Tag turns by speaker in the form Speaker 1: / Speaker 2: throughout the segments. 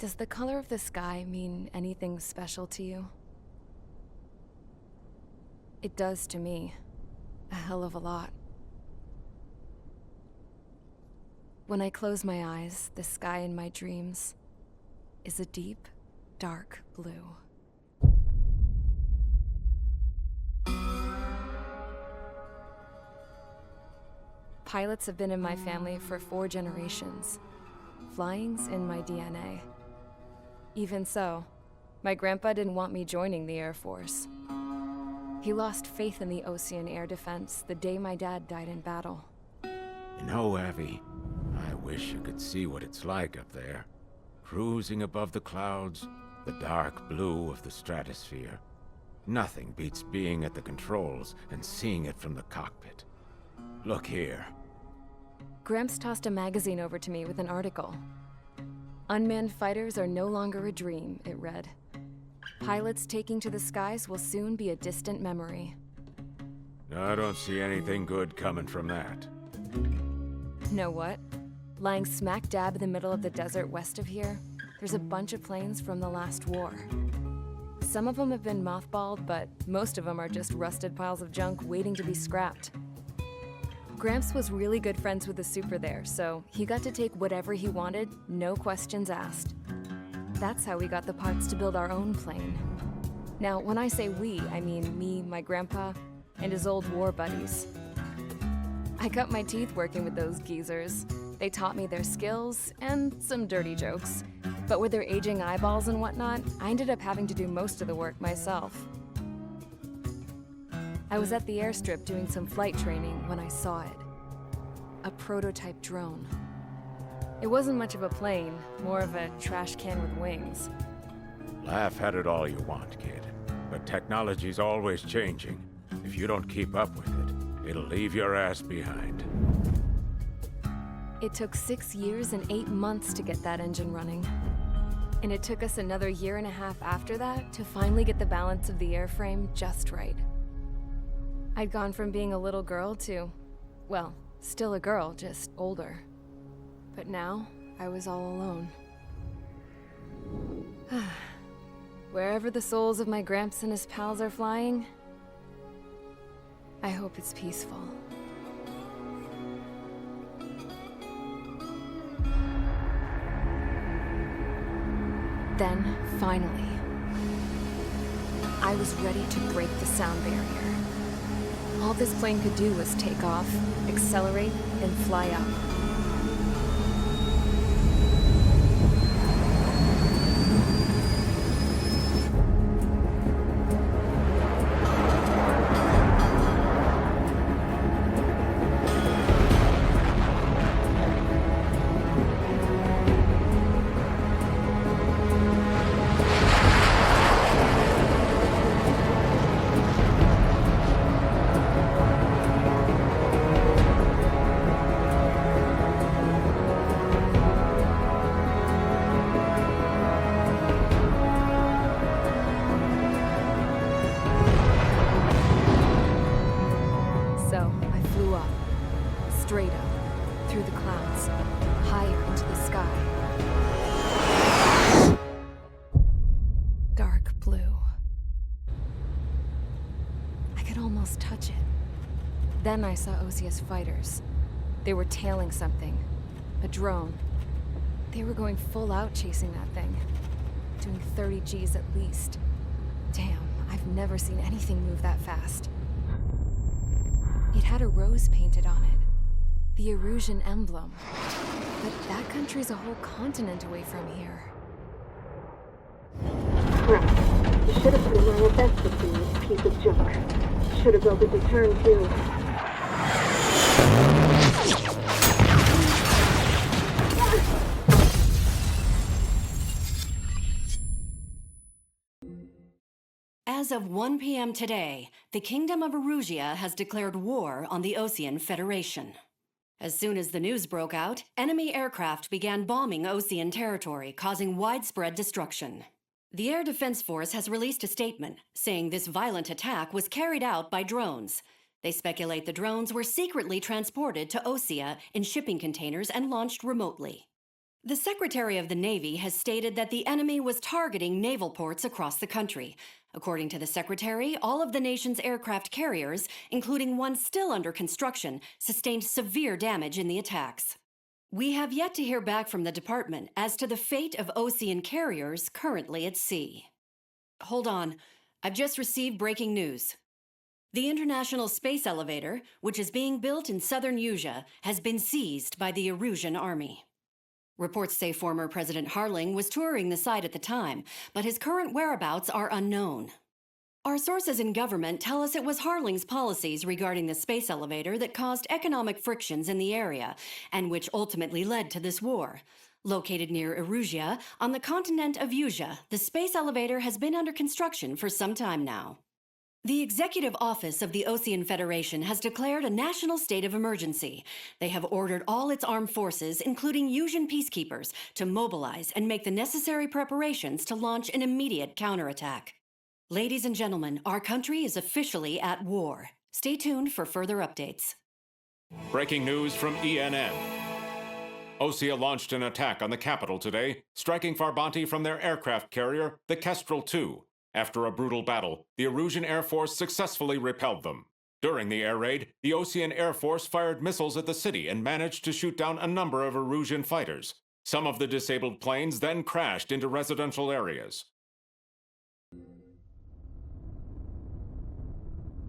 Speaker 1: Does the color of the sky mean anything special to you? It does to me. A hell of a lot. When I close my eyes, the sky in my dreams is a deep, dark blue. Pilots have been in my family for 4 generations. Flying's in my DNA. Even so, my grandpa didn't want me joining the Air Force. He lost faith in the Ocean air defense the day my dad died in battle.
Speaker 2: You know, Abby, I wish you could see what it's like up there. Cruising above the clouds, the dark blue of the stratosphere. Nothing beats being at the controls and seeing it from the cockpit. Look here.
Speaker 1: Gramps tossed a magazine over to me with an article. Unmanned fighters are no longer a dream, it read. Pilots taking to the skies will soon be a distant memory.
Speaker 2: I don't see anything good coming from that.
Speaker 1: Know what? Lying smack dab in the middle of the desert west of here, there's a bunch of planes from the last war. Some of them have been mothballed, but most of them are just rusted piles of junk waiting to be scrapped. Gramps was really good friends with the super there, so he got to take whatever he wanted, no questions asked. That's how we got the parts to build our own plane. Now, when I say we, I mean me, my grandpa, and his old war buddies. I cut my teeth working with those geezers. They taught me their skills and some dirty jokes. But with their aging eyeballs and whatnot, I ended up having to do most of the work myself. I was at the airstrip doing some flight training when I saw it. A prototype drone. It wasn't much of a plane, more of a trash can with wings.
Speaker 2: Laugh at it all you want, kid. But technology's always changing. If you don't keep up with it, it'll leave your ass behind.
Speaker 1: It took 6 years and 8 months to get that engine running. And it took us another 1.5 years after that to finally get the balance of the airframe just right. I'd gone from being a little girl to, well, still a girl, just older. But now, I was all alone. Wherever the souls of my Gramps and his pals are flying, I hope it's peaceful. Then, finally, I was ready to break the sound barrier. All this plane could do was take off, accelerate, and fly up. Straight up, through the clouds, higher into the sky. Dark blue. I could almost touch it. Then I saw Osia's fighters. They were tailing something. A drone. They were going full out chasing that thing. Doing 30 Gs at least. Damn, I've never seen anything move that fast. It had a rose painted on it. The Erusian emblem. But that country's a whole continent away from here.
Speaker 3: Right. You should have put in my investment in this piece of junk. Should have built a deterrent too.
Speaker 4: As of 1 p.m. today, the Kingdom of Erusia has declared war on the Ocean Federation. As soon as the news broke out, enemy aircraft began bombing Ocean territory, causing widespread destruction. The Air Defense Force has released a statement saying this violent attack was carried out by drones. They speculate the drones were secretly transported to Osea in shipping containers and launched remotely. The Secretary of the Navy has stated that the enemy was targeting naval ports across the country. According to the Secretary, all of the nation's aircraft carriers, including one still under construction, sustained severe damage in the attacks. We have yet to hear back from the department as to the fate of ocean carriers currently at sea. Hold on. I've just received breaking news. The International Space Elevator, which is being built in southern Usea, has been seized by the Erusian Army. Reports say former President Harling was touring the site at the time, but his current whereabouts are unknown. Our sources in government tell us it was Harling's policies regarding the space elevator that caused economic frictions in the area, and which ultimately led to this war. Located near Erusia, on the continent of Usea, the space elevator has been under construction for some time now. The Executive Office of the Ocean Federation has declared a national state of emergency. They have ordered all its armed forces, including Usian peacekeepers, to mobilize and make the necessary preparations to launch an immediate counterattack. Ladies and gentlemen, our country is officially at war. Stay tuned for further updates.
Speaker 5: Breaking news from ENN. Osea launched an attack on the capital today, striking Farbanti from their aircraft carrier, the Kestrel II. After a brutal battle, the Erusian Air Force successfully repelled them. During the air raid, the Ocean Air Force fired missiles at the city and managed to shoot down a number of Erusian fighters. Some of the disabled planes then crashed into residential areas.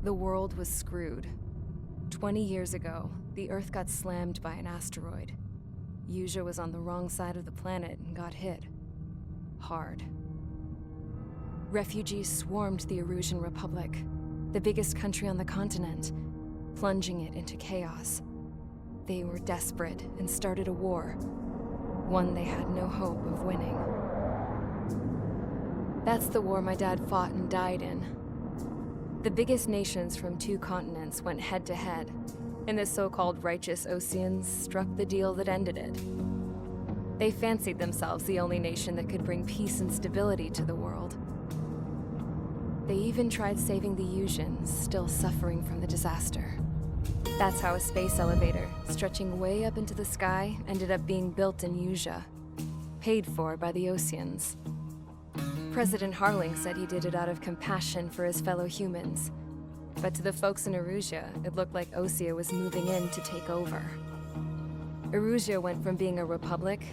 Speaker 1: The world was screwed. 20 years ago, the Earth got slammed by an asteroid. Usea was on the wrong side of the planet and got hit. Hard. Refugees swarmed the Erusian Republic, the biggest country on the continent, plunging it into chaos. They were desperate and started a war, one they had no hope of winning. That's the war my dad fought and died in. The biggest nations from 2 continents went head-to-head, and the so-called righteous Oceans struck the deal that ended it. They fancied themselves the only nation that could bring peace and stability to the world. They even tried saving the Usians, still suffering from the disaster. That's how a space elevator, stretching way up into the sky, ended up being built in Usea, paid for by the Oceans. President Harling said he did it out of compassion for his fellow humans. But to the folks in Erusia, it looked like Osea was moving in to take over. Erusia went from being a republic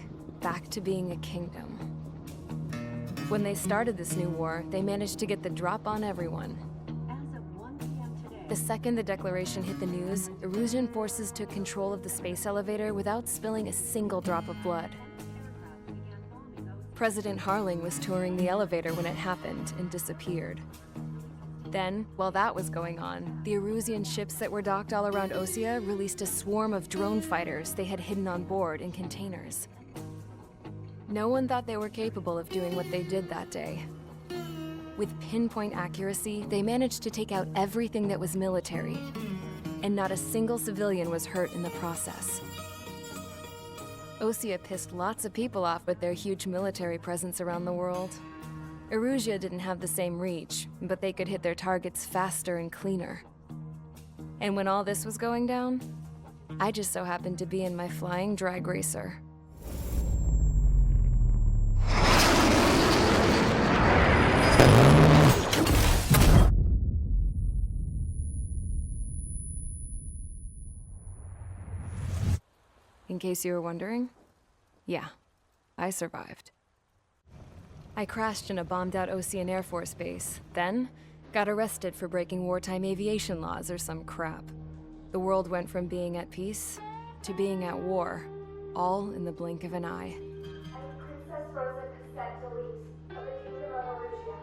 Speaker 1: back to being a kingdom. When they started this new war, they managed to get the drop on everyone. The second the declaration hit the news, Erusian forces took control of the space elevator without spilling a single drop of blood. President Harling was touring the elevator when it happened and disappeared. Then, while that was going on, the Erusian ships that were docked all around Osea released a swarm of drone fighters they had hidden on board in containers. No one thought they were capable of doing what they did that day. With pinpoint accuracy, they managed to take out everything that was military, and not a single civilian was hurt in the process. Osea pissed lots of people off with their huge military presence around the world. Erusia didn't have the same reach, but they could hit their targets faster and cleaner. And when all this was going down, I just so happened to be in my flying drag racer. In case you were wondering, yeah, I survived. I crashed in a bombed-out Ocean Air Force base, then got arrested for breaking wartime aviation laws or some crap. The world went from being at peace to being at war, all in the blink of an eye.
Speaker 3: Princess Rosa Cassette Delete of the Kingdom of Erusia.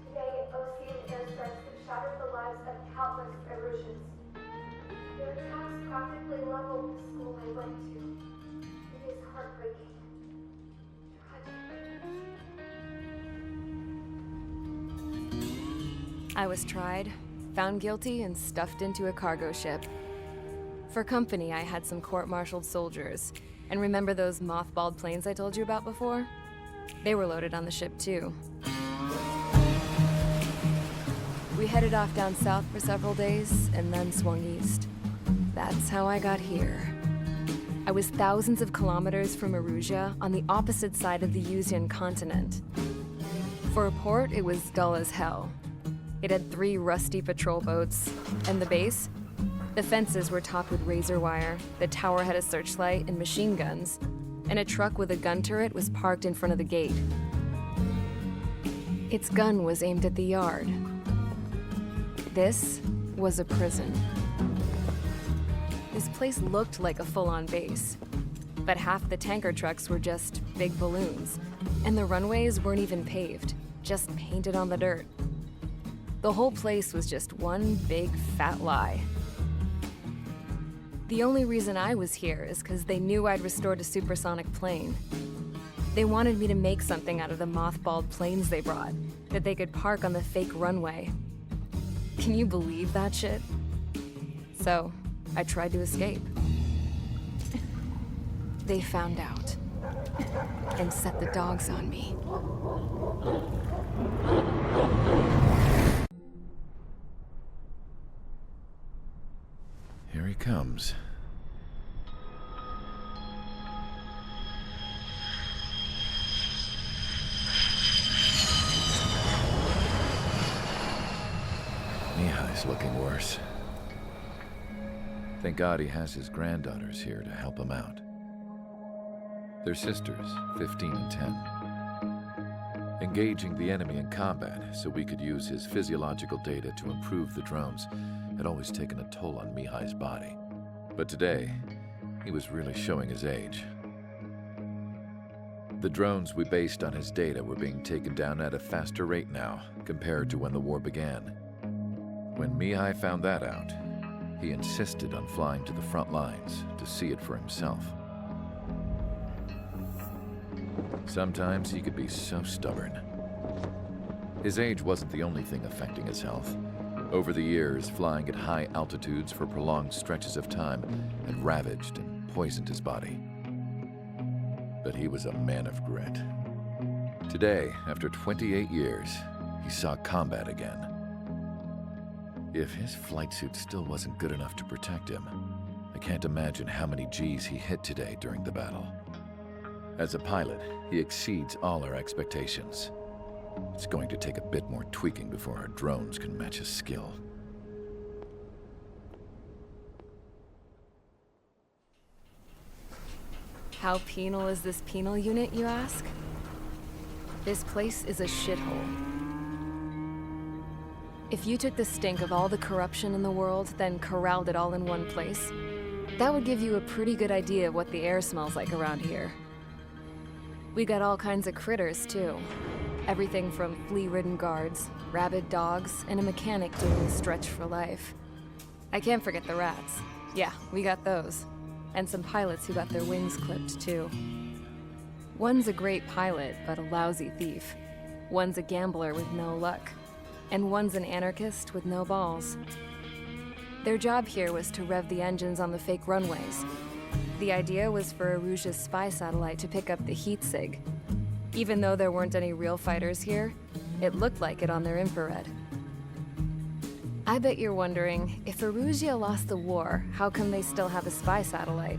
Speaker 3: Today, Ocean airstrikes have shattered the lives of countless Erusians. Their attacks practically leveled the school I went to. It is heartbreaking.
Speaker 1: I was tried, found guilty, and stuffed into a cargo ship. For company, I had some court-martialed soldiers. And remember those mothballed planes I told you about before? They were loaded on the ship, too. We headed off down south for several days, and then swung east. That's how I got here. I was thousands of kilometers from Arusia on the opposite side of the Yuzian continent. For a port, it was dull as hell. It had 3 rusty patrol boats, and the base? The fences were topped with razor wire, the tower had a searchlight and machine guns, and a truck with a gun turret was parked in front of the gate. Its gun was aimed at the yard. This was a prison. This place looked like a full-on base, but half the tanker trucks were just big balloons, and the runways weren't even paved, just painted on the dirt. The whole place was just one big fat lie. The only reason I was here is because they knew I'd restored a supersonic plane. They wanted me to make something out of the mothballed planes they brought, that they could park on the fake runway. Can you believe that shit? So, I tried to escape. They found out and set the dogs on me.
Speaker 6: Here he comes. Mihaly's looking worse. Thank God he has his granddaughters here to help him out. They're sisters, 15 and 10. Engaging the enemy in combat so we could use his physiological data to improve the drones had always taken a toll on Mihaly's body. But today, he was really showing his age. The drones we based on his data were being taken down at a faster rate now compared to when the war began. When Mihaly found that out, he insisted on flying to the front lines to see it for himself. Sometimes he could be so stubborn. His age wasn't the only thing affecting his health. Over the years, flying at high altitudes for prolonged stretches of time had ravaged and poisoned his body. But he was a man of grit. Today, after 28 years, he saw combat again. If his flight suit still wasn't good enough to protect him, I can't imagine how many G's he hit today during the battle. As a pilot, he exceeds all our expectations. It's going to take a bit more tweaking before our drones can match his skill.
Speaker 1: How penal is this penal unit, you ask? This place is a shithole. If you took the stink of all the corruption in the world, then corralled it all in one place, that would give you a pretty good idea of what the air smells like around here. We got all kinds of critters, too. Everything from flea-ridden guards, rabid dogs, and a mechanic doing a stretch for life. I can't forget the rats. Yeah, we got those. And some pilots who got their wings clipped, too. One's a great pilot, but a lousy thief. One's a gambler with no luck. And one's an anarchist with no balls. Their job here was to rev the engines on the fake runways. The idea was for Arusia's spy satellite to pick up the heat sig. Even though there weren't any real fighters here, it looked like it on their infrared. I bet you're wondering, if Arusia lost the war, how come they still have a spy satellite?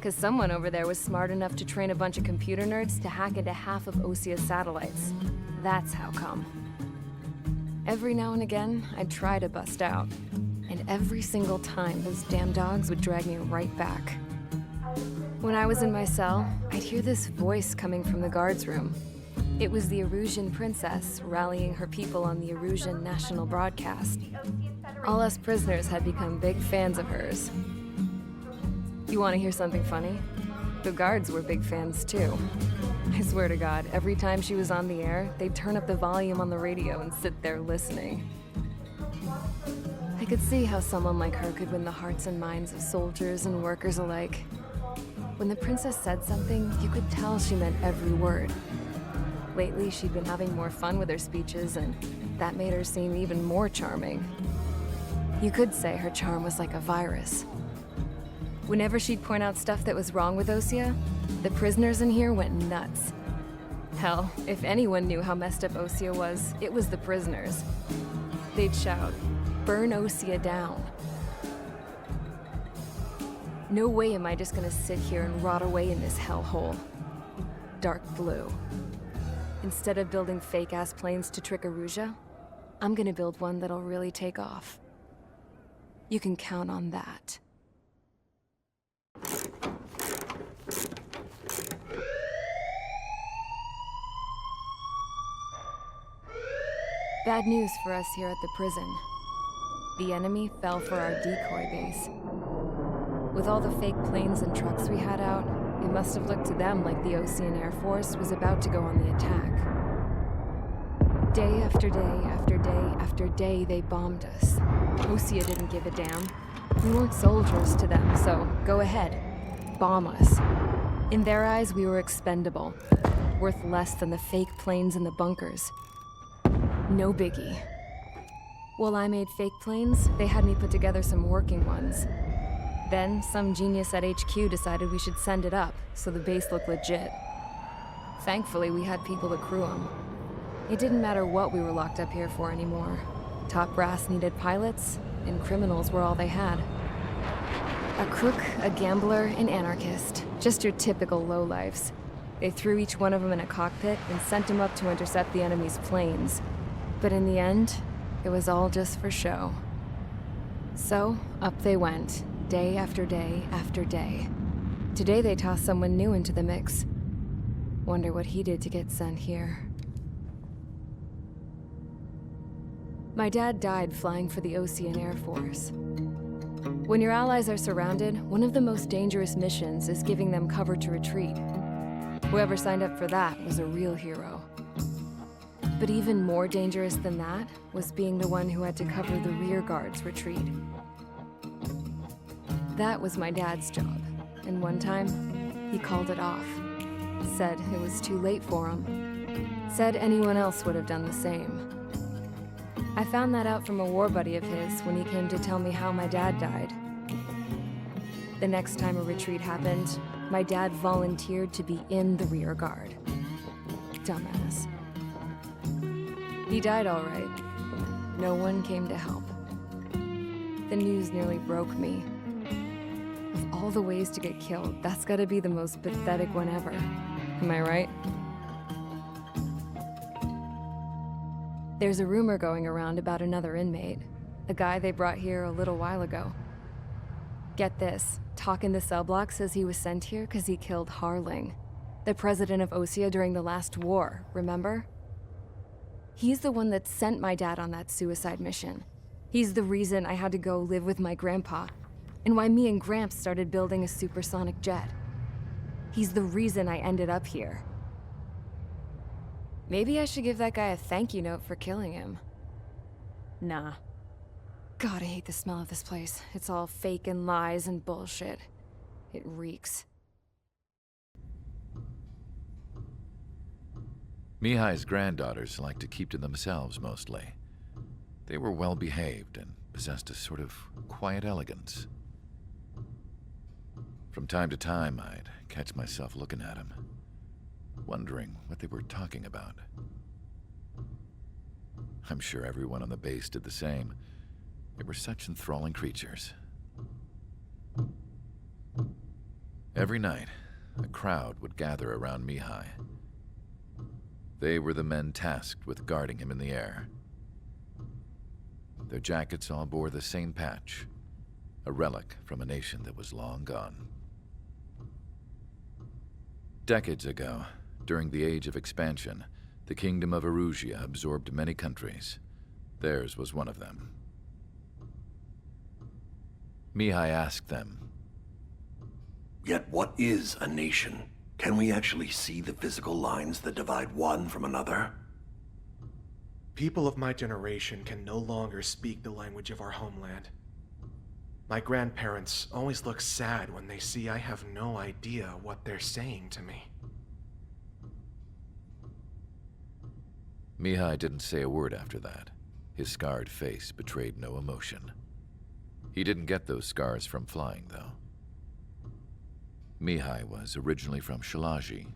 Speaker 1: 'Cause someone over there was smart enough to train a bunch of computer nerds to hack into half of Osia's satellites. That's how come. Every now and again, I'd try to bust out. And every single time, those damn dogs would drag me right back. When I was in my cell, I'd hear this voice coming from the guards room. It was the Arusian princess rallying her people on the Arusian national broadcast. All us prisoners had become big fans of hers. You want to hear something funny? The guards were big fans too. I swear to God, every time she was on the air, they'd turn up the volume on the radio and sit there listening. I could see how someone like her could win the hearts and minds of soldiers and workers alike. When the princess said something, you could tell she meant every word. Lately, she'd been having more fun with her speeches, and that made her seem even more charming. You could say her charm was like a virus. Whenever she'd point out stuff that was wrong with Osia, the prisoners in here went nuts. Hell, if anyone knew how messed up Osia was, it was the prisoners. They'd shout, "Burn Osia down." No way am I just gonna sit here and rot away in this hellhole. Dark blue. Instead of building fake-ass planes to trick Erusea, I'm gonna build one that'll really take off. You can count on that. Bad news for us here at the prison. The enemy fell for our decoy base. With all the fake planes and trucks we had out, it must have looked to them like the Osean Air Force was about to go on the attack. Day after day after day after day, they bombed us. Osea didn't give a damn. We weren't soldiers to them, so go ahead. Bomb us. In their eyes, we were expendable. Worth less than the fake planes in the bunkers. No biggie. While I made fake planes, they had me put together some working ones. Then, some genius at HQ decided we should send it up, so the base looked legit. Thankfully, we had people to crew them. It didn't matter what we were locked up here for anymore. Top brass needed pilots, and criminals were all they had. A crook, a gambler, an anarchist. Just your typical lowlifes. They threw each one of them in a cockpit and sent them up to intercept the enemy's planes. But in the end, it was all just for show. So, up they went, day after day after day. Today they tossed someone new into the mix. Wonder what he did to get sent here. My dad died flying for the Osean Air Force. When your allies are surrounded, one of the most dangerous missions is giving them cover to retreat. Whoever signed up for that was a real hero. But even more dangerous than that was being the one who had to cover the rear guard's retreat. That was my dad's job, and one time, he called it off. Said it was too late for him. Said anyone else would have done the same. I found that out from a war buddy of his when he came to tell me how my dad died. The next time a retreat happened, my dad volunteered to be in the rear guard. Dumbass. He died all right. No one came to help. The news nearly broke me. Of all the ways to get killed, that's gotta be the most pathetic one ever. Am I right? There's a rumor going around about another inmate. A guy they brought here a little while ago. Get this, Talk in the cell block says he was sent here because he killed Harling, the president of Osea during the last war, remember? He's the one that sent my dad on that suicide mission. He's the reason I had to go live with my grandpa, and why me and Gramps started building a supersonic jet. He's the reason I ended up here. Maybe I should give that guy a thank you note for killing him. Nah. God, I hate the smell of this place. It's all fake and lies and bullshit. It reeks.
Speaker 6: Mihaly's granddaughters liked to keep to themselves mostly. They were well behaved and possessed a sort of quiet elegance. From time to time, I'd catch myself looking at them, wondering what they were talking about. I'm sure everyone on the base did the same. They were such enthralling creatures. Every night, a crowd would gather around Mihaly. They were the men tasked with guarding him in the air. Their jackets all bore the same patch, a relic from a nation that was long gone. Decades ago, during the Age of Expansion, the Kingdom of Erusea absorbed many countries. Theirs was one of them. Mihaly asked them,
Speaker 7: "Yet what is a nation? Can we actually see the physical lines that divide one from another?"
Speaker 8: People of my generation can no longer speak the language of our homeland. My grandparents always look sad when they see I have no idea what they're saying to me.
Speaker 6: Mihaly didn't say a word after that. His scarred face betrayed no emotion. He didn't get those scars from flying, though. Mihaly was originally from Shalaji.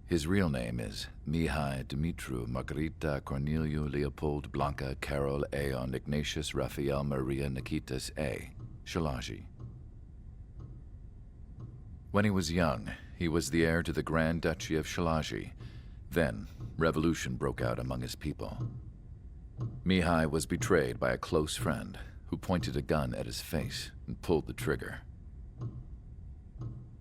Speaker 6: His real name is Mihaly Dumitru Margarita Corneliu Leopold Blanca Carol Aeon Ignatius Raphael Maria Nikitas A. Shalaji. When he was young, he was the heir to the Grand Duchy of Shalagi. Then, revolution broke out among his people. Mihaly was betrayed by a close friend who pointed a gun at his face and pulled the trigger.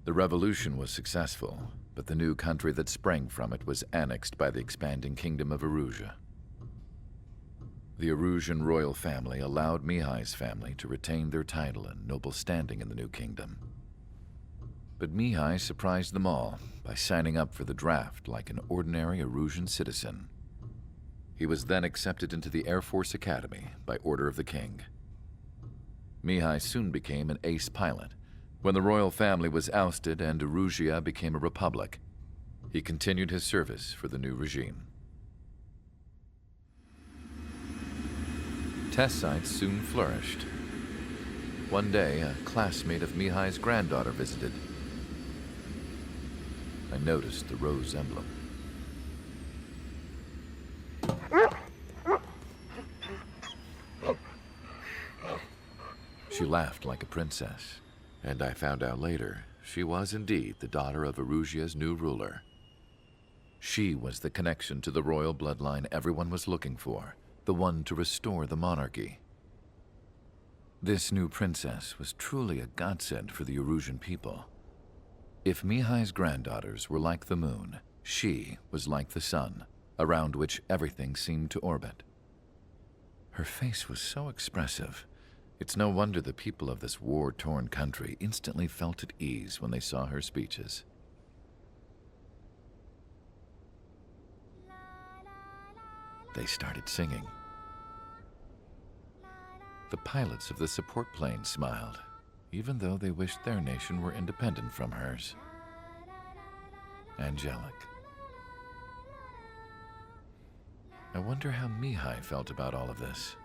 Speaker 6: The revolution was successful, but the new country that sprang from it was annexed by the expanding kingdom of Erusia. The Erusian royal family allowed Mihaly's family to retain their title and noble standing in the new kingdom. But Mihaly surprised them all by signing up for the draft like an ordinary Erusian citizen. He was then accepted into the Air Force Academy by order of the king. Mihaly soon became an ace pilot. When the royal family was ousted and Erusia became a republic, he continued his service for the new regime. Test sites soon flourished. One day, a classmate of Mihaly's granddaughter visited. I noticed the rose emblem. She laughed like a princess, and I found out later she was indeed the daughter of Erusia's new ruler. She was the connection to the royal bloodline everyone was looking for, the one to restore the monarchy. This new princess was truly a godsend for the Erusian people. If Mihaly's granddaughters were like the moon, she was like the sun, around which everything seemed to orbit. Her face was so expressive. It's no wonder the people of this war-torn country instantly felt at ease when they saw her speeches. They started singing. The pilots of the support plane smiled, even though they wished their nation were independent from hers. Angelic. I wonder how Mihaly felt about all of this.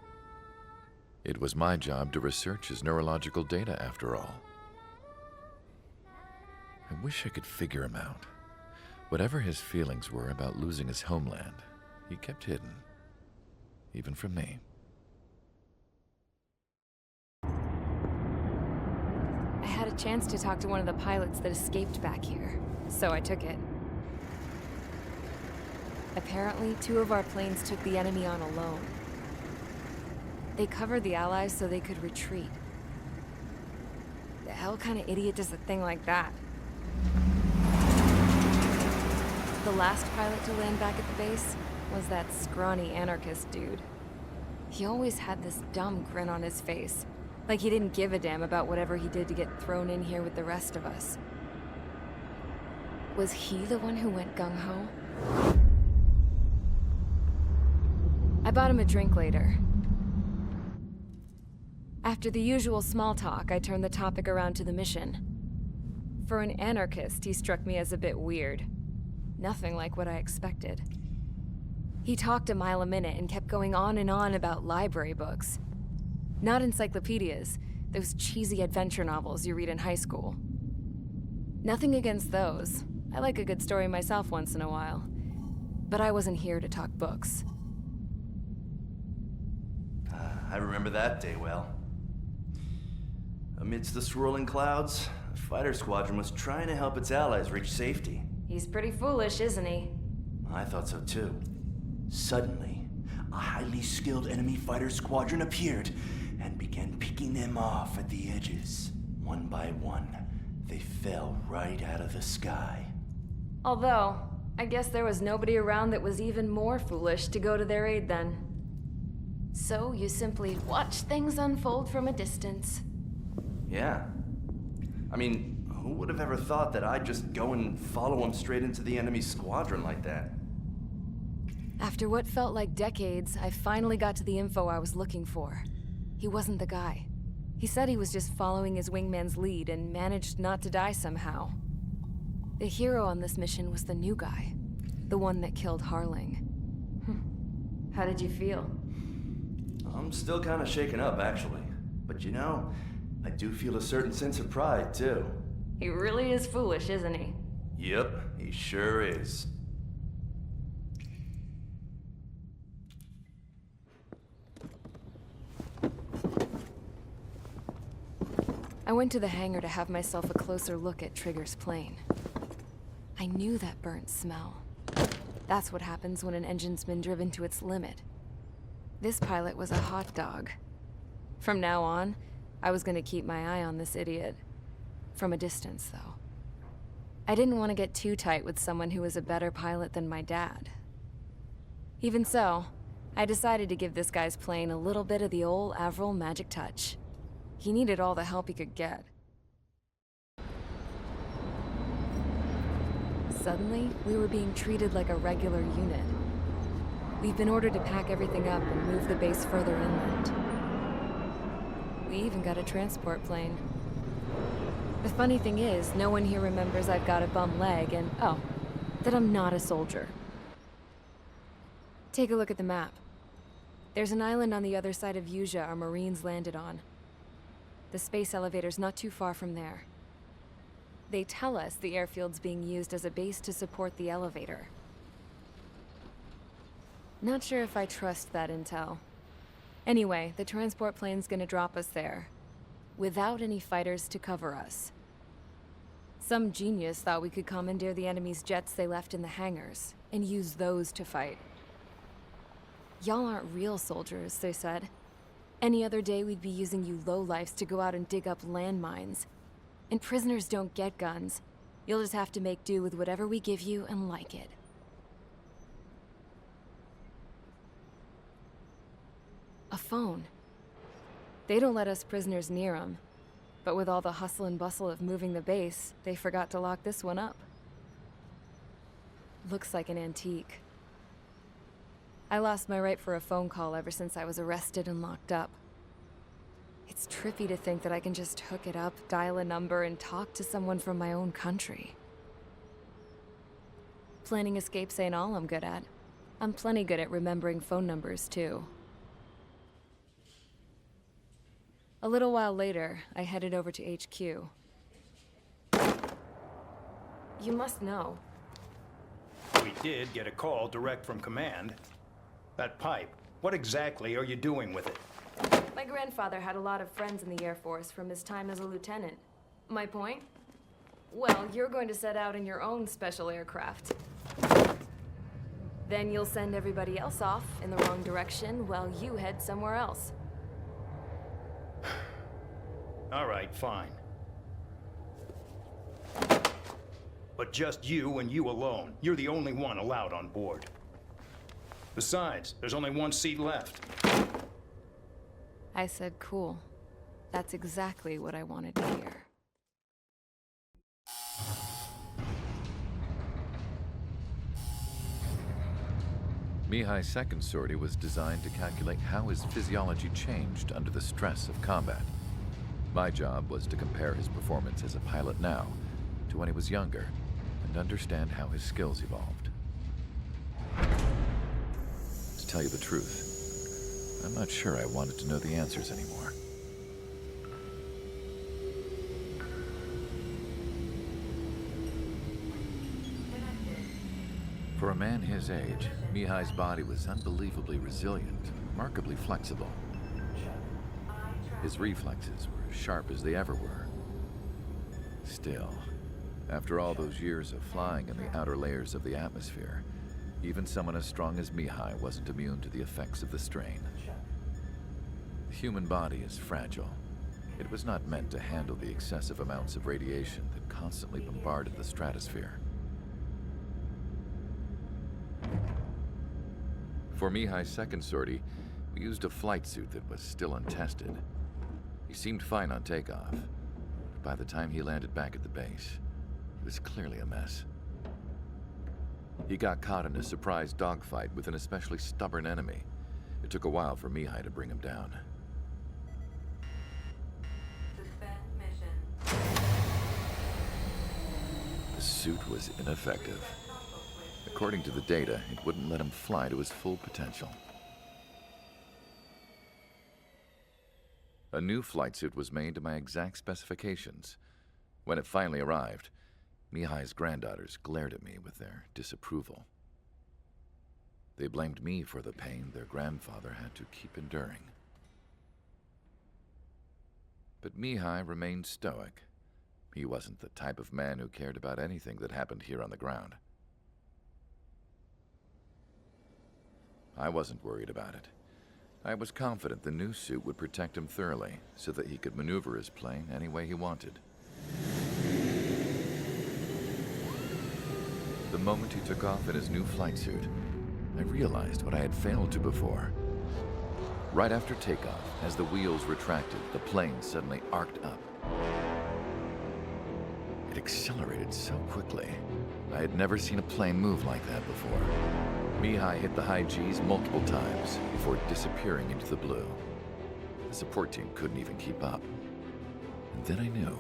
Speaker 6: It was my job to research his neurological data after all. I wish I could figure him out. Whatever his feelings were about losing his homeland, he kept hidden, even from me.
Speaker 1: I had a chance to talk to one of the pilots that escaped back here, so I took it. Apparently, 2 of our planes took the enemy on alone. They covered the Allies so they could retreat. The hell kind of idiot does a thing like that? The last pilot to land back at the base was that scrawny anarchist dude. He always had this dumb grin on his face, like he didn't give a damn about whatever he did to get thrown in here with the rest of us. Was he the one who went gung-ho? I bought him a drink later. After the usual small talk, I turned the topic around to the mission. For an anarchist, he struck me as a bit weird. Nothing like what I expected. He talked a mile a minute and kept going on and on about library books. Not encyclopedias, those cheesy adventure novels you read in high school. Nothing against those. I like a good story myself once in a while. But I wasn't here to talk books.
Speaker 9: I remember that day well. Amidst the swirling clouds, a fighter squadron was trying to help its allies reach safety.
Speaker 1: He's pretty foolish, isn't he?
Speaker 9: I thought so too. Suddenly, a highly skilled enemy fighter squadron appeared and began picking them off at the edges. One by one, they fell right out of the sky.
Speaker 1: Although, I guess there was nobody around that was even more foolish to go to their aid then. So you simply watch things unfold from a distance.
Speaker 9: Yeah. I mean, who would have ever thought that I'd just go and follow him straight into the enemy squadron like that?
Speaker 1: After what felt like decades, I finally got to the info I was looking for. He wasn't the guy. He said he was just following his wingman's lead and managed not to die somehow. The hero on this mission was the new guy. The one that killed Harling. How did you feel?
Speaker 9: I'm still kind of shaken up, actually. But you know, I do feel a certain sense of pride, too.
Speaker 1: He really is foolish, isn't he?
Speaker 9: Yep, he sure is.
Speaker 1: I went to the hangar to have myself a closer look at Trigger's plane. I knew that burnt smell. That's what happens when an engine's been driven to its limit. This pilot was a hot dog. From now on, I was gonna keep my eye on this idiot. From a distance, though. I didn't want to get too tight with someone who was a better pilot than my dad. Even so, I decided to give this guy's plane a little bit of the old Avril magic touch. He needed all the help he could get. Suddenly, we were being treated like a regular unit. We've been ordered to pack everything up and move the base further inland. We even got a transport plane. The funny thing is, no one here remembers I've got a bum leg and, oh, that I'm not a soldier. Take a look at the map. There's an island on the other side of Yuja our Marines landed on. The space elevator's not too far from there. They tell us the airfield's being used as a base to support the elevator. Not sure if I trust that intel. Anyway, the transport plane's gonna drop us there, without any fighters to cover us. Some genius thought we could commandeer the enemy's jets they left in the hangars, and use those to fight. Y'all aren't real soldiers, they said. Any other day we'd be using you lowlifes to go out and dig up landmines. And prisoners don't get guns. You'll just have to make do with whatever we give you and like it. A phone. They don't let us prisoners near them. But with all the hustle and bustle of moving the base, they forgot to lock this one up. Looks like an antique. I lost my right for a phone call ever since I was arrested and locked up. It's trippy to think that I can just hook it up, dial a number, and talk to someone from my own country. Planning escapes ain't all I'm good at. I'm plenty good at remembering phone numbers, too. A little while later, I headed over to HQ. You must know.
Speaker 10: We did get a call direct from command. That pipe, what exactly are you doing with it?
Speaker 1: My grandfather had a lot of friends in the Air Force from his time as a lieutenant. My point? Well, you're going to set out in your own special aircraft. Then you'll send everybody else off in the wrong direction while you head somewhere else.
Speaker 10: All right, fine. But just you and you alone. You're the only one allowed on board. Besides, there's only one seat left.
Speaker 1: I said cool. That's exactly what I wanted to hear.
Speaker 6: Mihaly's second sortie was designed to calculate how his physiology changed under the stress of combat. My job was to compare his performance as a pilot now to when he was younger and understand how his skills evolved. To tell you the truth, I'm not sure I wanted to know the answers anymore. For a man his age, Mihaly's body was unbelievably resilient, remarkably flexible. His reflexes were as sharp as they ever were. Still, after all those years of flying in the outer layers of the atmosphere, even someone as strong as Mihaly wasn't immune to the effects of the strain. The human body is fragile. It was not meant to handle the excessive amounts of radiation that constantly bombarded the stratosphere. For Mihaly's second sortie, we used a flight suit that was still untested. He seemed fine on takeoff, but by the time he landed back at the base, it was clearly a mess. He got caught in a surprise dogfight with an especially stubborn enemy. It took a while for Mihaly to bring him down. The suit was ineffective. According to the data, it wouldn't let him fly to his full potential. A new flight suit was made to my exact specifications. When it finally arrived, Mihaly's granddaughters glared at me with their disapproval. They blamed me for the pain their grandfather had to keep enduring. But Mihaly remained stoic. He wasn't the type of man who cared about anything that happened here on the ground. I wasn't worried about it. I was confident the new suit would protect him thoroughly so that he could maneuver his plane any way he wanted. The moment he took off in his new flight suit, I realized what I had failed to before. Right after takeoff, as the wheels retracted, the plane suddenly arced up. It accelerated so quickly. I had never seen a plane move like that before. Mihaly hit the high G's multiple times before disappearing into the blue. The support team couldn't even keep up. And then I knew.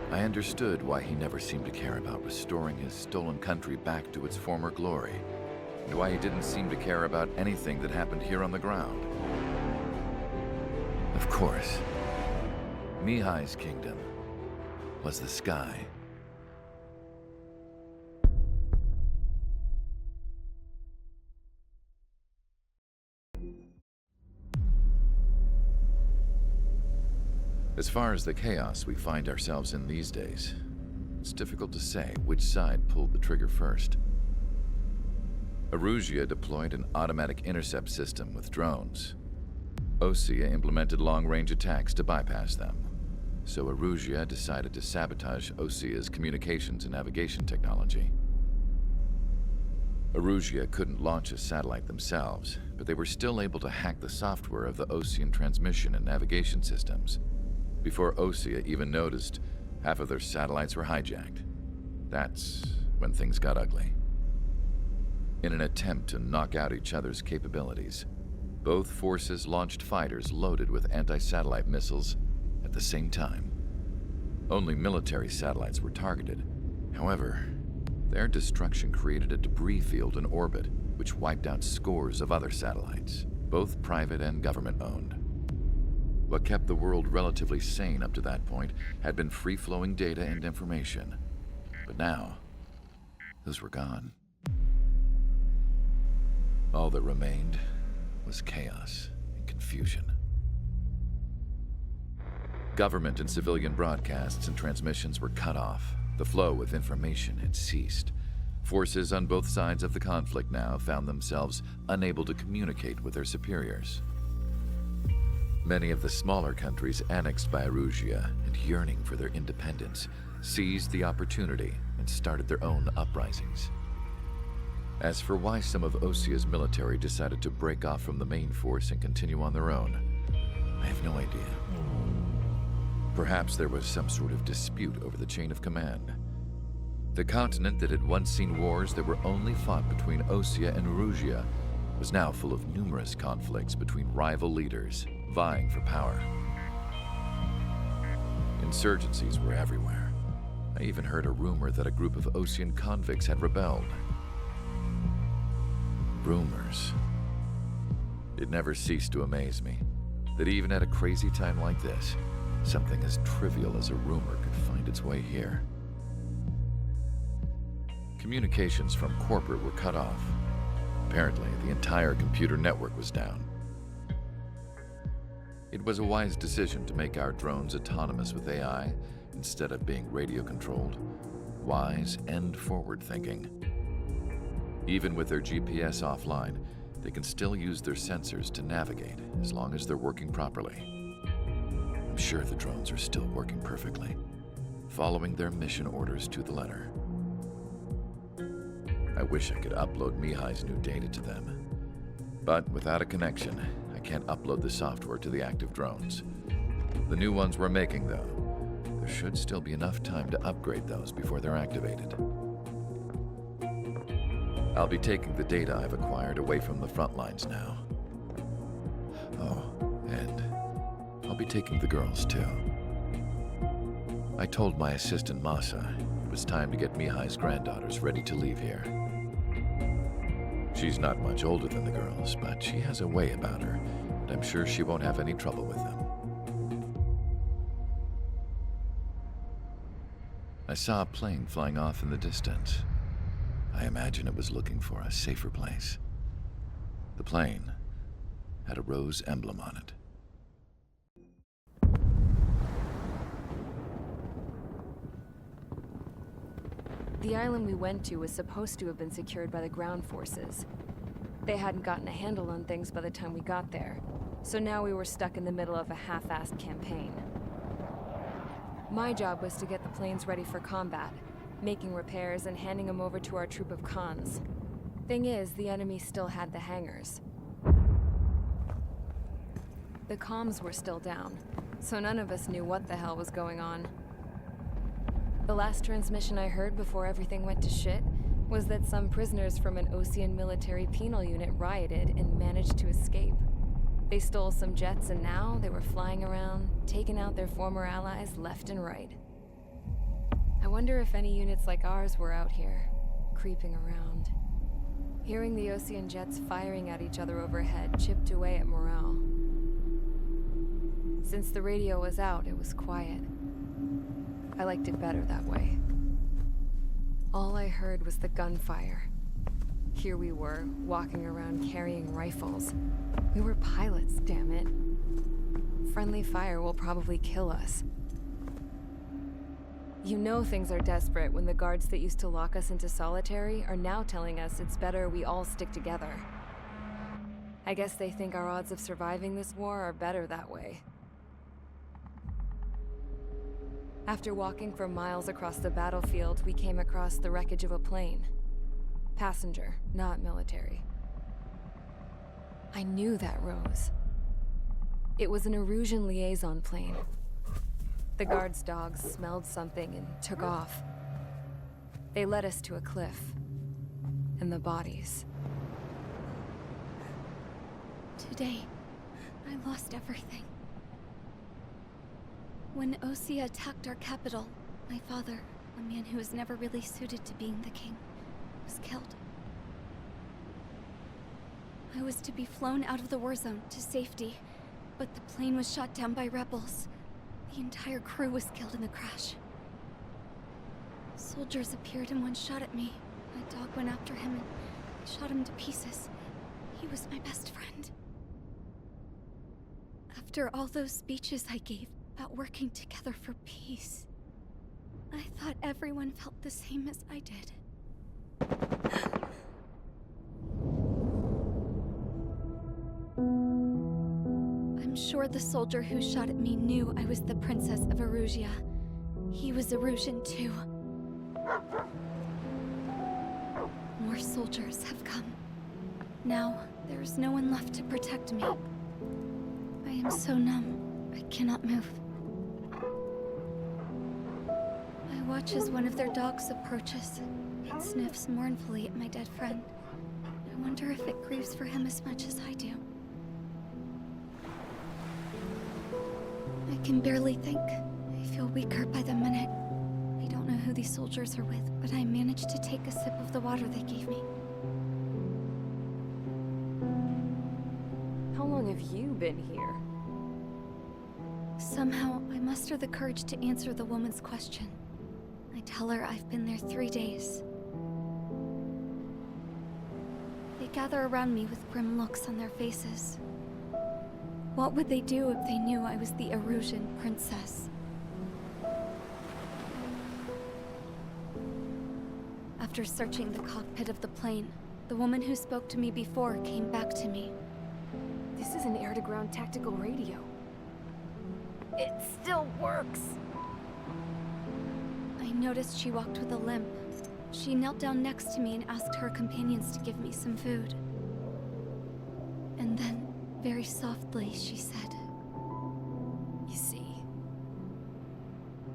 Speaker 6: I understood why he never seemed to care about restoring his stolen country back to its former glory, and why he didn't seem to care about anything that happened here on the ground. Of course, Mihaly's kingdom was the sky. As far as the chaos we find ourselves in these days, it's difficult to say which side pulled the trigger first. Erusia deployed an automatic intercept system with drones. Osea implemented long-range attacks to bypass them, so Erusia decided to sabotage Osea's communications and navigation technology. Erusia couldn't launch a satellite themselves, but they were still able to hack the software of the Osean transmission and navigation systems. Before Osea even noticed, half of their satellites were hijacked. That's when things got ugly. In an attempt to knock out each other's capabilities, both forces launched fighters loaded with anti-satellite missiles at the same time. Only military satellites were targeted. However, their destruction created a debris field in orbit, which wiped out scores of other satellites, both private and government-owned. What kept the world relatively sane up to that point had been free-flowing data and information. But now, those were gone. All that remained was chaos and confusion. Government and civilian broadcasts and transmissions were cut off. The flow of information had ceased. Forces on both sides of the conflict now found themselves unable to communicate with their superiors. Many of the smaller countries annexed by Erusia and yearning for their independence seized the opportunity and started their own uprisings. As for why some of Osea's military decided to break off from the main force and continue on their own, I have no idea. Perhaps there was some sort of dispute over the chain of command. The continent that had once seen wars that were only fought between Osea and Erusia was now full of numerous conflicts between rival leaders vying for power. Insurgencies were everywhere. I even heard a rumor that a group of Osean convicts had rebelled. Rumors. It never ceased to amaze me that even at a crazy time like this, something as trivial as a rumor could find its way here. Communications from corporate were cut off. Apparently, the entire computer network was down. It was a wise decision to make our drones autonomous with AI instead of being radio-controlled. Wise and forward-thinking. Even with their GPS offline, they can still use their sensors to navigate as long as they're working properly. I'm sure the drones are still working perfectly, following their mission orders to the letter. I wish I could upload Mihaly's new data to them. But without a connection, I can't upload the software to the active drones. The new ones we're making, though, there should still be enough time to upgrade those before they're activated. I'll be taking the data I've acquired away from the front lines now. Oh, and I'll be taking the girls, too. I told my assistant Masa it was time to get Mihaly's granddaughters ready to leave here. She's not much older than the girls, but she has a way about her, and I'm sure she won't have any trouble with them. I saw a plane flying off in the distance. I imagine it was looking for a safer place. The plane had a rose emblem on it.
Speaker 1: The island we went to was supposed to have been secured by the ground forces. They hadn't gotten a handle on things by the time we got there, so now we were stuck in the middle of a half-assed campaign. My job was to get the planes ready for combat, making repairs and handing them over to our troop of cons. Thing is, the enemy still had the hangars. The comms were still down, so none of us knew what the hell was going on. The last transmission I heard before everything went to shit was that some prisoners from an Osean military penal unit rioted and managed to escape. They stole some jets and now they were flying around, taking out their former allies left and right. I wonder if any units like ours were out here, creeping around. Hearing the Osean jets firing at each other overhead chipped away at morale. Since the radio was out, it was quiet. I liked it better that way. All I heard was the gunfire. Here we were, walking around carrying rifles. We were pilots, damn it. Friendly fire will probably kill us. You know things are desperate when the guards that used to lock us into solitary are now telling us it's better we all stick together. I guess they think our odds of surviving this war are better that way. After walking for miles across the battlefield, we came across the wreckage of a plane. Passenger, not military. I knew that rose. It was an Erusian liaison plane. The guards' dogs smelled something and took off. They led us to a cliff. And the bodies.
Speaker 11: Today, I lost everything. When Osea attacked our capital, my father, a man who was never really suited to being the king, was killed. I was to be flown out of the war zone to safety, but the plane was shot down by rebels. The entire crew was killed in the crash. Soldiers appeared and one shot at me. My dog went after him and shot him to pieces. He was my best friend. After all those speeches I gave about working together for peace, I thought everyone felt the same as I did. I'm sure the soldier who shot at me knew I was the princess of Erusia. He was Erusian too. More soldiers have come. Now, there is no one left to protect me. I am so numb, I cannot move. I watch as one of their dogs approaches. It sniffs mournfully at my dead friend. I wonder if it grieves for him as much as I do. I can barely think. I feel weaker by the minute. I don't know who these soldiers are with, but I managed to take a sip of the water they gave me.
Speaker 1: How long have you been here?
Speaker 11: Somehow, I muster the courage to answer the woman's question. I tell her I've been there 3 days. They gather around me with grim looks on their faces. What would they do if they knew I was the Erusian princess? After searching the cockpit of the plane, the woman who spoke to me before came back to me.
Speaker 1: This is an air-to-ground tactical radio. It still works!
Speaker 11: I noticed she walked with a limp. She knelt down next to me and asked her companions to give me some food. And then, very softly, she said,
Speaker 1: You see,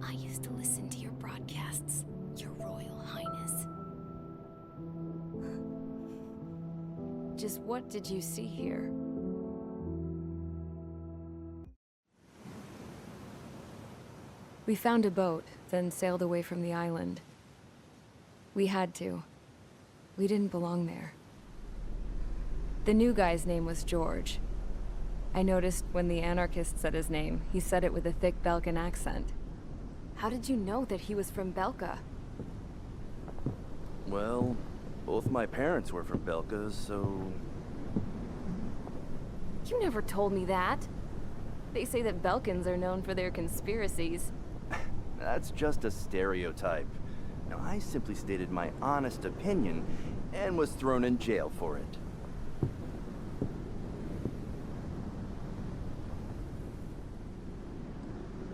Speaker 1: I used to listen to your broadcasts, Your Royal Highness. Just what did you see here? We found a boat, then sailed away from the island. We had to. We didn't belong there. The new guy's name was George. I noticed when the anarchist said his name, he said it with a thick Belkan accent. How did you know that he was from Belka?
Speaker 12: Well, both my parents were from Belka, so...
Speaker 1: You never told me that. They say that Belkans are known for their conspiracies.
Speaker 12: That's just a stereotype. Now, I simply stated my honest opinion and was thrown in jail for it.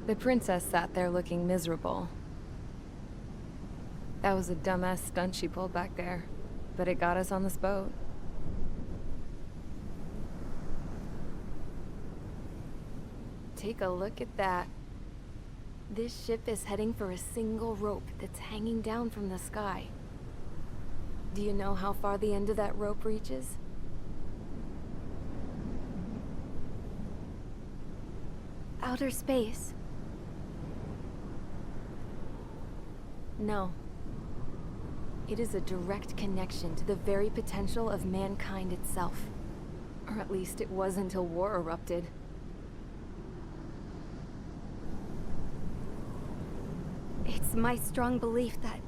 Speaker 1: The princess sat there looking miserable. That was a dumbass stunt she pulled back there, but it got us on this boat. Take a look at that. This ship is heading for a single rope that's hanging down from the sky. Do you know how far the end of that rope reaches?
Speaker 11: Outer space.
Speaker 1: No. It is a direct connection to the very potential of mankind itself. Or at least it was until war erupted.
Speaker 11: It's my strong belief that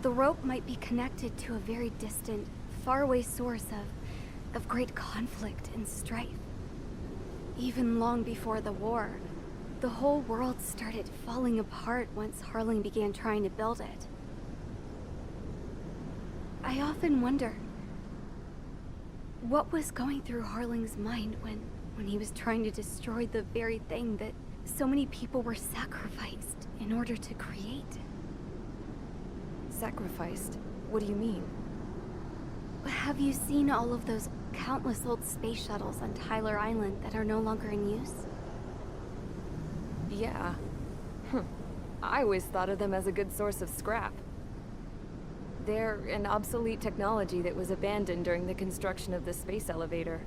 Speaker 11: the rope might be connected to a very distant, faraway source of great conflict and strife. Even long before the war, the whole world started falling apart once Harling began trying to build it. I often wonder what was going through Harling's mind when he was trying to destroy the very thing that so many people were sacrificed in order to create.
Speaker 1: Sacrificed? What do you mean?
Speaker 11: Have you seen all of those countless old space shuttles on Tyler Island that are no longer in use?
Speaker 1: Yeah. I always thought of them as a good source of scrap. They're an obsolete technology that was abandoned during the construction of the space elevator.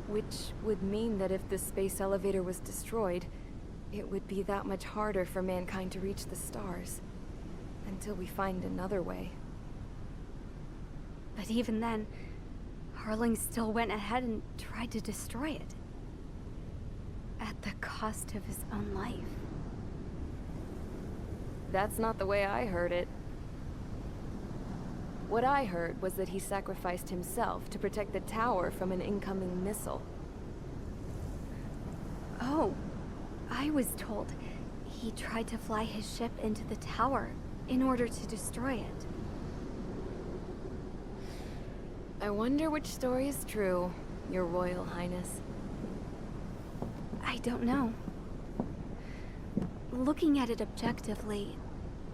Speaker 1: Which would mean that if the space elevator was destroyed, it would be that much harder for mankind to reach the stars. Until we find another way.
Speaker 11: But even then, Harling still went ahead and tried to destroy it. At the cost of his own life.
Speaker 1: That's not the way I heard it. What I heard was that he sacrificed himself to protect the tower from an incoming missile.
Speaker 11: Oh, I was told he tried to fly his ship into the tower in order to destroy it.
Speaker 1: I wonder which story is true, Your Royal Highness.
Speaker 11: I don't know. Looking at it objectively,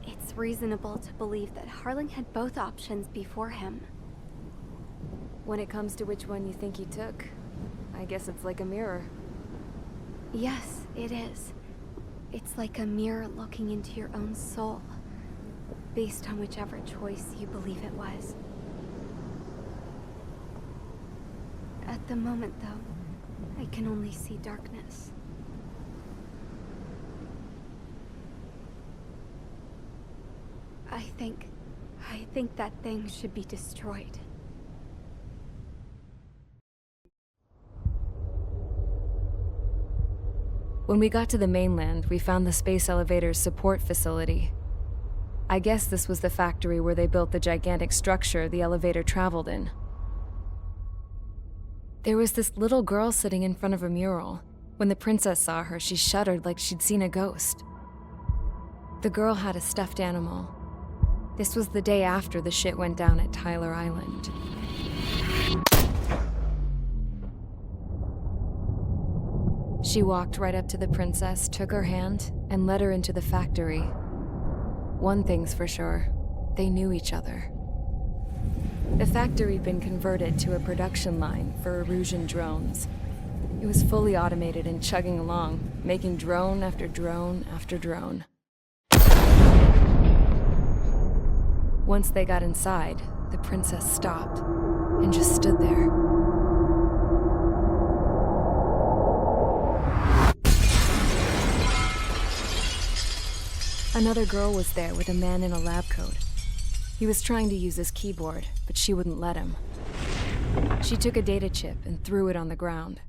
Speaker 11: it's reasonable to believe that Harling had both options before him.
Speaker 1: When it comes to which one you think he took, I guess it's like a mirror.
Speaker 11: Yes, it is. It's like a mirror looking into your own soul, based on whichever choice you believe it was. At the moment, though, I can only see darkness. I think that thing should be destroyed.
Speaker 1: When we got to the mainland, we found the space elevator's support facility. I guess this was the factory where they built the gigantic structure the elevator traveled in. There was this little girl sitting in front of a mural. When the princess saw her, she shuddered like she'd seen a ghost. The girl had a stuffed animal. This was the day after the shit went down at Tyler Island. She walked right up to the princess, took her hand, and led her into the factory. One thing's for sure, they knew each other. The factory'd been converted to a production line for Erusian drones. It was fully automated and chugging along, making drone after drone after drone. Once they got inside, the princess stopped and just stood there. Another girl was there with a man in a lab coat. He was trying to use his keyboard, but she wouldn't let him. She took a data chip and threw it on the ground.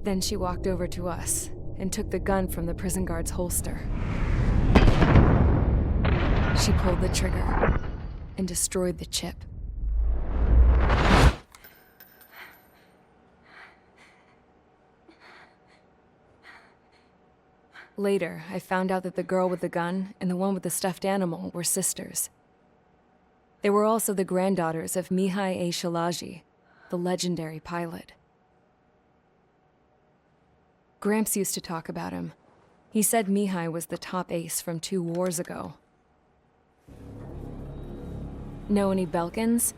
Speaker 1: Then she walked over to us and took the gun from the prison guard's holster. She pulled the trigger and destroyed the chip. Later, I found out that the girl with the gun and the one with the stuffed animal were sisters. They were also the granddaughters of Mihaly Shalaji, the legendary pilot. Gramps used to talk about him. He said Mihaly was the top ace from 2 wars ago. Know any Belkans?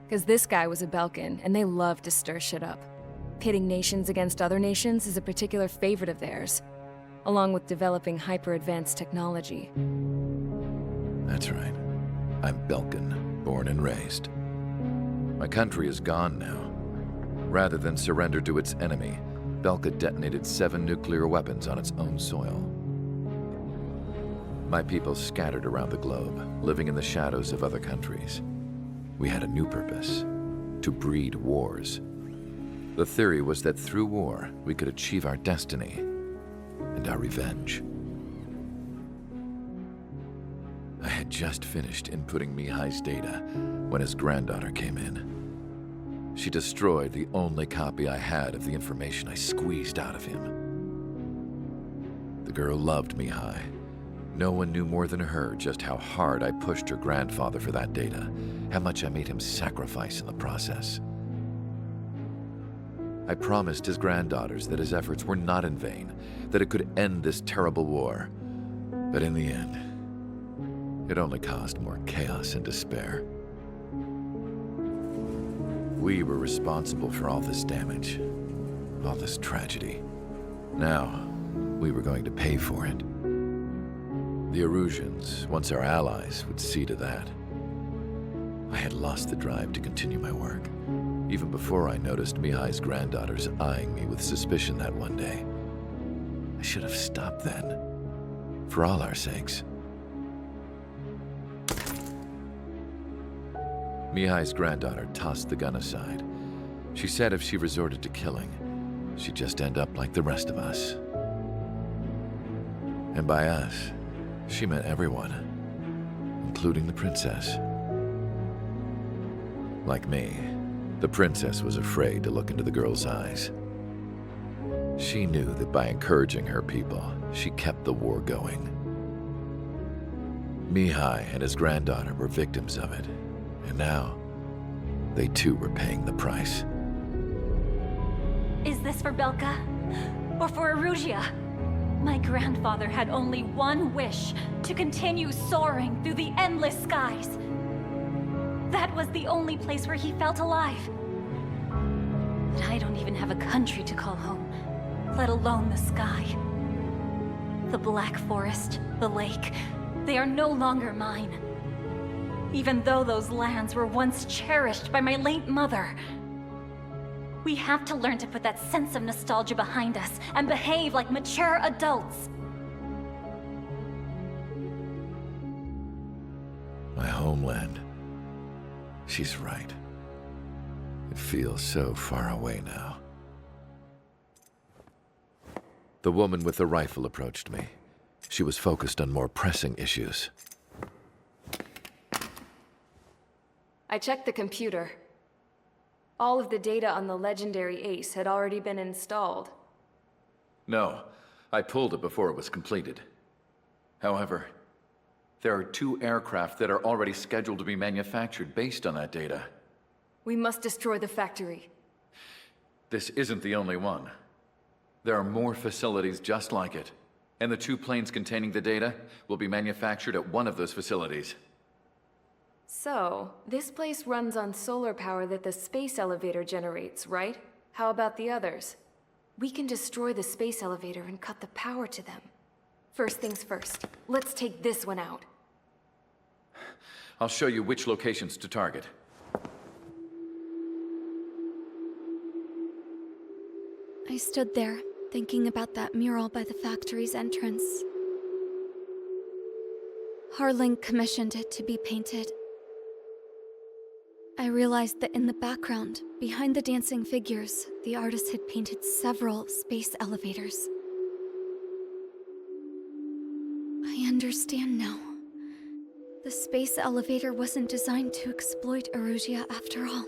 Speaker 1: Because this guy was a Belkan, and they love to stir shit up. Pitting nations against other nations is a particular favorite of theirs, along with developing hyper-advanced technology.
Speaker 6: That's right. I'm Belkan, born and raised. My country is gone now. Rather than surrender to its enemy, Belka detonated 7 nuclear weapons on its own soil. My people scattered around the globe, living in the shadows of other countries. We had a new purpose: to breed wars. The theory was that through war, we could achieve our destiny and our revenge. I had just finished inputting Mihaly's data when his granddaughter came in. She destroyed the only copy I had of the information I squeezed out of him. The girl loved Mihaly. No one knew more than her just how hard I pushed her grandfather for that data, how much I made him sacrifice in the process. I promised his granddaughters that his efforts were not in vain, that it could end this terrible war. But in the end, it only caused more chaos and despair. We were responsible for all this damage, all this tragedy. Now, we were going to pay for it. The Erusians, once our allies, would see to that. I had lost the drive to continue my work, even before I noticed Mihaly's granddaughters eyeing me with suspicion that one day. I should have stopped then, for all our sakes. Mihaly's granddaughter tossed the gun aside. She said if she resorted to killing, she'd just end up like the rest of us. And by us, she meant everyone, including the princess. Like me, the princess was afraid to look into the girl's eyes. She knew that by encouraging her people, she kept the war going. Mihaly and his granddaughter were victims of it, and now, they too were paying the price.
Speaker 13: Is this for Belka? Or for Erusea? My grandfather had only one wish: to continue soaring through the endless skies. That was the only place where he felt alive. But I don't even have a country to call home, let alone the sky. The Black Forest, the lake, they are no longer mine. Even though those lands were once cherished by my late mother. We have to learn to put that sense of nostalgia behind us and behave like mature adults.
Speaker 6: My homeland. She's right. It feels so far away now. The woman with the rifle approached me. She was focused on more pressing issues.
Speaker 1: I checked the computer. All of the data on the legendary ace had already been installed.
Speaker 6: No, I pulled it before it was completed. However, there are 2 aircraft that are already scheduled to be manufactured based on that data.
Speaker 1: We must destroy the factory.
Speaker 6: This isn't the only one. There are more facilities just like it, and the 2 planes containing the data will be manufactured at one of those facilities.
Speaker 1: So, this place runs on solar power that the space elevator generates, right? How about the others? We can destroy the space elevator and cut the power to them. First things first, let's take this one out.
Speaker 6: I'll show you which locations to target.
Speaker 11: I stood there, thinking about that mural by the factory's entrance. Harling commissioned it to be painted. I realized that in the background, behind the dancing figures, the artist had painted several space elevators. I understand now. The space elevator wasn't designed to exploit Erusea after all.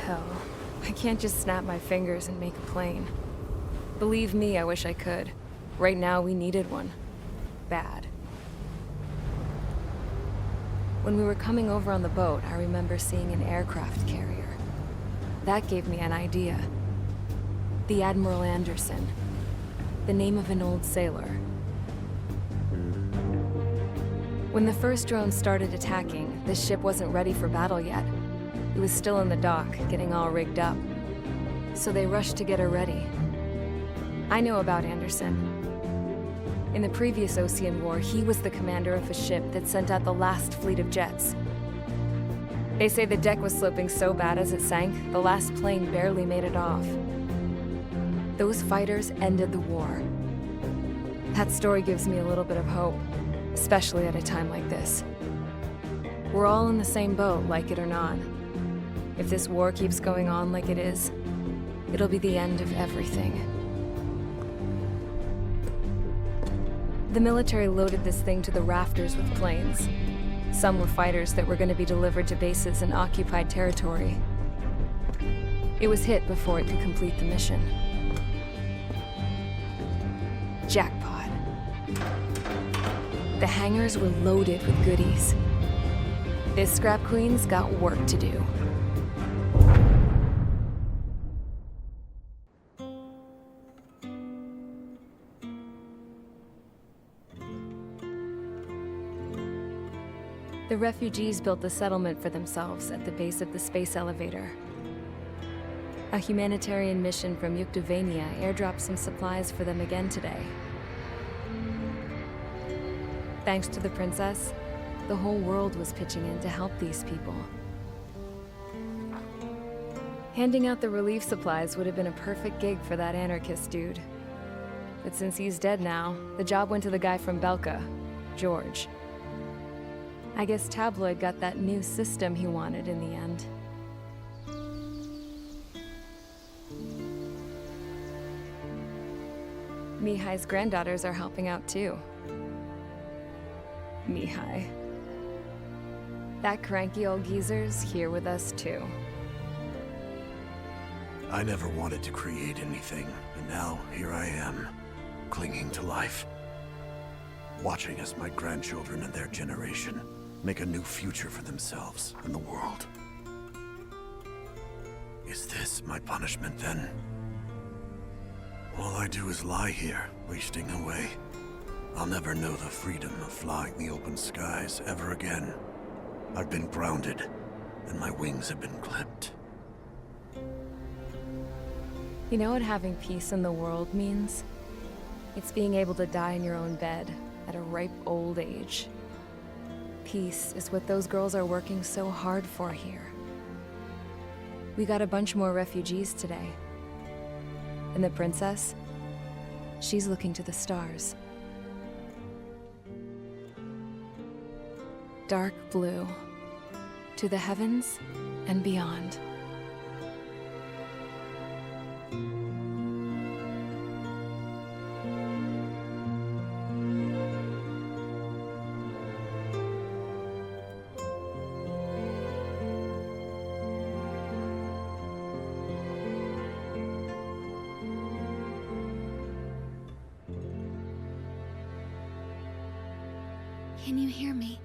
Speaker 1: hell. I can't just snap my fingers and make a plane. Believe me, I wish I could. Right now, we needed one. Bad. When we were coming over on the boat, I remember seeing an aircraft carrier. That gave me an idea. The Admiral Anderson. The name of an old sailor. When the first drone started attacking, the ship wasn't ready for battle yet. It was still in the dock, getting all rigged up. So they rushed to get her ready. I know about Anderson. In the previous Ocean War, he was the commander of a ship that sent out the last fleet of jets. They say the deck was sloping so bad as it sank, the last plane barely made it off. Those fighters ended the war. That story gives me a little bit of hope, especially at a time like this. We're all in the same boat, like it or not. If this war keeps going on like it is, it'll be the end of everything. The military loaded this thing to the rafters with planes. Some were fighters that were going to be delivered to bases in occupied territory. It was hit before it could complete the mission. Jackpot. The hangars were loaded with goodies. This scrap queen's got work to do. The refugees built a settlement for themselves at the base of the space elevator. A humanitarian mission from Yuktovania airdropped some supplies for them again today. Thanks to the princess, the whole world was pitching in to help these people. Handing out the relief supplies would have been a perfect gig for that anarchist dude. But since he's dead now, the job went to the guy from Belka, George. I guess Tabloid got that new system he wanted in the end. Mihai's granddaughters are helping out too. Mihai. That cranky old geezer's here with us too.
Speaker 7: I never wanted to create anything, and now here I am, clinging to life. Watching as my grandchildren and their generation make a new future for themselves and the world. Is this my punishment then? All I do is lie here, wasting away. I'll never know the freedom of flying the open skies ever again. I've been grounded, and my wings have been clipped.
Speaker 1: You know what having peace in the world means? It's being able to die in your own bed at a ripe old age. Peace is what those girls are working so hard for here. We got a bunch more refugees today. And the princess? She's looking to the stars. Dark blue. To the heavens and beyond.
Speaker 11: Can you hear me?